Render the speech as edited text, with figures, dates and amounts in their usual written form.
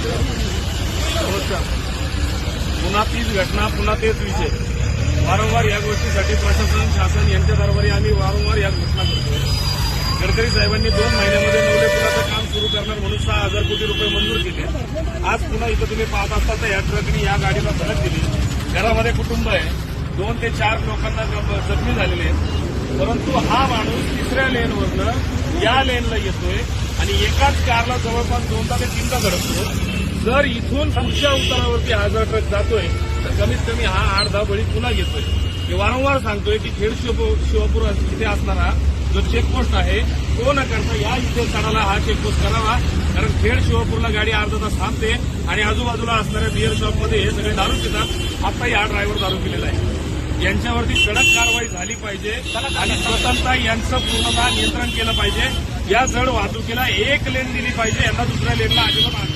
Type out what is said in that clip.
नमस्कार. पुन्हा तीच घटना, पुन्हा तेच विषय. वारंवार या गोष्टीसाठी प्रशासन, शासन यांच्या दरबारी आम्ही वारंवार या घोषणा करतोय. गडकरी साहेबांनी 2 महिन्यामध्ये नवले पुलाचं काम सुरू करणार म्हणून 6,000 कोटी रुपये मंजूर केले. आज पुन्हा इथं तुम्ही पाहत असता तर या ट्रकनी या गाडीला धडक दिली. घरामध्ये कुटुंब आहे, 2 ते 4 लोकांना जखमी झालेले आहेत. परंतु हा माणूस तिसऱ्या लेनवरनं या लेनला येतोय आणि एकाच कारला जवळपास 2दा ते 3दा धडकतो. जर इथून पुढच्या उतारावरती हा जर ट्रक जातोय तर कमीत कमी हा 8-10 बळी पुन्हा घेतोय. मी वारंवार सांगतोय की खेड शिवपूर इथे असणारा जो चेकपोस्ट आहे तो न करता या इथे सणाला हा चेकपोस्ट करावा. कारण खेड शिवपूरला गाडी अर्धा तास थांबते आणि आजूबाजूला असणाऱ्या बिअर शॉपमध्ये हे सगळे दारू पितात. आताही हा ड्रायव्हर दारू पिलेला आहे. यांच्यावरती कडक कारवाई झाली पाहिजे आणि स्वतंत्र यांचं पूर्णतः नियंत्रण केलं पाहिजे. या जड वाहतुकीला 1 लेन दिली पाहिजे, यांना दुसऱ्या लेनला अजिबात